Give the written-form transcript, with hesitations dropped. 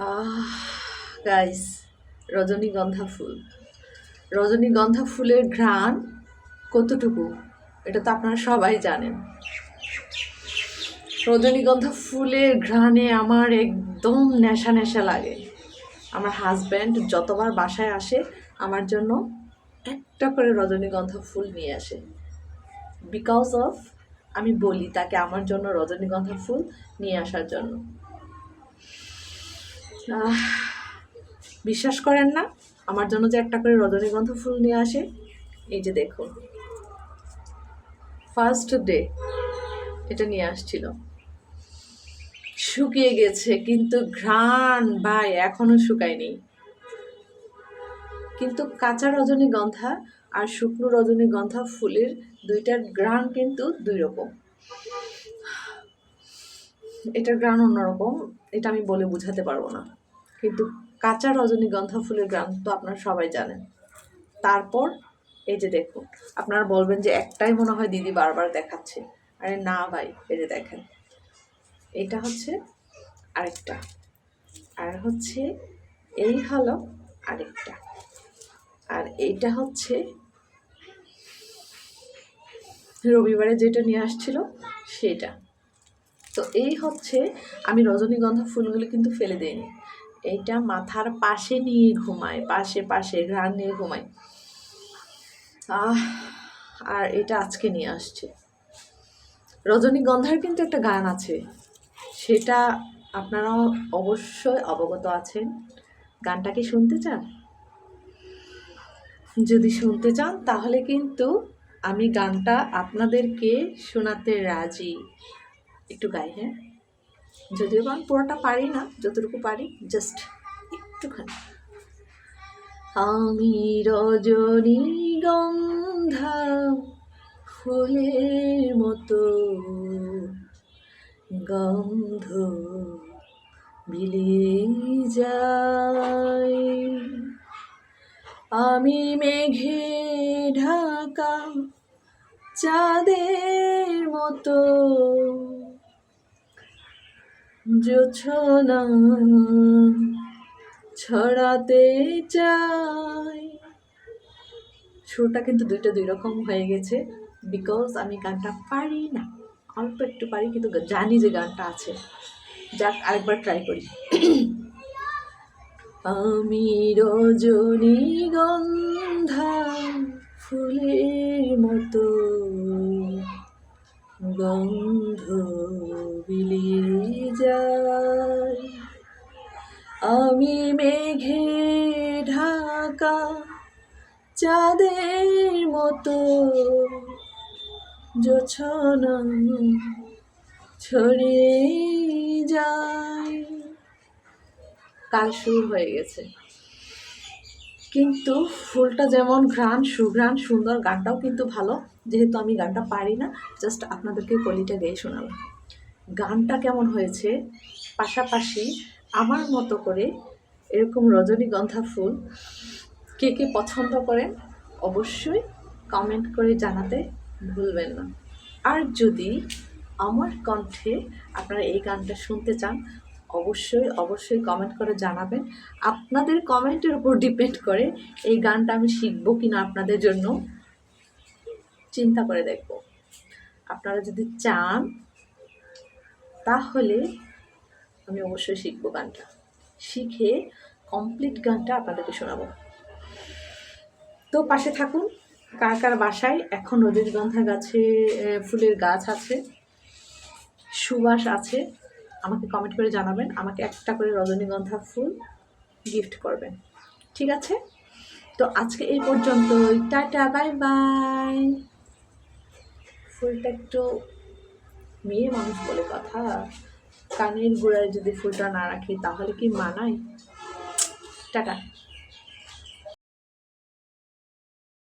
আহ guys, রজনীগন্ধা ফুল, রজনীগন্ধা ফুলের ঘ্রাণ কতটুকু এটা তো আপনারা সবাই জানেন। রজনীগন্ধা ফুলের ঘ্রাণে আমার একদম নেশা নেশা লাগে। আমার হাজব্যান্ড যতবার বাসায় আসে আমার জন্য একটা করে রজনীগন্ধা ফুল নিয়ে আসে, বিকজ অফ আমি বলি তাকে আমার জন্য রজনীগন্ধা ফুল নিয়ে আসার জন্য। বিশ্বাস করেন না, আমার জন্য যে একটা করে রজনীগন্ধা ফুল নিয়ে আসে। এই যে দেখুন, ফার্স্ট ডে এটা নিয়ে আসছিল, শুকিয়ে গেছে কিন্তু ঘ্রাণ ভাই এখনো শুকায়নি। কিন্তু কাঁচা রজনীগন্ধা আর শুকনো রজনীগন্ধা ফুলের দুইটার ঘ্রাণ কিন্তু দুই রকম। এটার ঘ্রাণ অন্যরকম, এটা আমি বলে বোঝাতে পারবো না। কিন্তু কাঁচা রজনীগন্ধা ফুলের ঘ্রাণ তো আপনারা সবাই জানেন। তারপর এই যে দেখুন, আপনারা বলবেন যে একটাই মনে হয় দিদি বারবার দেখাচ্ছে। আরে না ভাই, এই যে দেখেন, এটা হচ্ছে আরেকটা, আর হচ্ছে এই হলো আরেকটা, আর এইটা হচ্ছে রবিবারে যেটা নিয়ে আসছিল সেটা। তো এই হচ্ছে, আমি রজনীগন্ধা ফুলগুলো কিন্তু ফেলে দিইনি, এইটা মাথার পাশে নিয়ে ঘুমায়, পাশে পাশে ঘ্রাণ নিয়ে ঘুমায়। আর এটা আজকে নিয়ে আসছে। রজনীগন্ধার কিন্তু একটা গান আছে, সেটা আপনারা অবশ্যই অবগত আছেন। গানটা কি শুনতে চান? যদি শুনতে চান তাহলে কিন্তু আমি গানটা আপনাদেরকে শোনাতে রাজি। একটু গাই, হ্যাঁ? যদিও গান পুরোটা পারি না, যতটুকু পারি জাস্ট একটুখানি। আমি রজনীগন্ধা ফুলের মতো গন্ধ বিলিয়ে যাই, আমি মেঘে ঢাকা চাঁদের মতো জোছনা ছড়াতে চাই। সুরটা কিন্তু দুই রকম হয়ে গেছে, বিকজ আমি গানটা পারি না, অল্প একটু পারি, কিন্তু জানি যে গানটা আছে। যাক, আরেকবার ট্রাই করি। আমি রজনীগন্ধা ফুলের মতো গন্ধ বিলিয়ে যাই, আমি মেঘে ঢাকা চাঁদের মতো জোছনা ছড়িয়ে যায়। কাল শুরু হয়ে গেছে, কিন্তু ফুলটা যেমন ঘ্রাণ, সুঘ্রাণ, সুন্দর, গানটাও কিন্তু ভালো। যেহেতু আমি গানটা পারি না, জাস্ট আপনাদেরকে কলিটা গেয়ে শোনালাম। গানটা কেমন হয়েছে, পাশাপাশি আমার মতো করে এরকম রজনীগন্ধা ফুল কে কে পছন্দ করেন অবশ্যই কমেন্ট করে জানাতে ভুলবেন না। আর যদি আমার কণ্ঠে আপনারা এই গানটা শুনতে চান, অবশ্যই অবশ্যই কমেন্ট করে জানাবেন। আপনাদের কমেন্টের উপর ডিপেন্ড করে এই গানটা আমি শিখবো কিনা, আপনাদের জন্য চিন্তা করে দেখব। আপনারা যদি চান তাহলে আমি অবশ্যই শিখবো, গানটা শিখে কমপ্লিট গানটা আপনাদেরকে শোনাবো। তো পাশে থাকুন। কার কার বাসায় এখন রজনীগন্ধা গাছে ফুলের গাছ আছে, সুবাস আছে, আমাকে কমেন্ট করে জানাবেন। আমাকে একটা করে রজনীগন্ধা ফুল গিফট করবেন, ঠিক আছে? তো আজকে এই পর্যন্তই, টাটা, বাই বাই। ফুলটা একটু মেয়ে মানুষ বলে কথা, কানের গোড়ায় যদি ফুলটা না রাখি তাহলে কি মানায়? টাটা।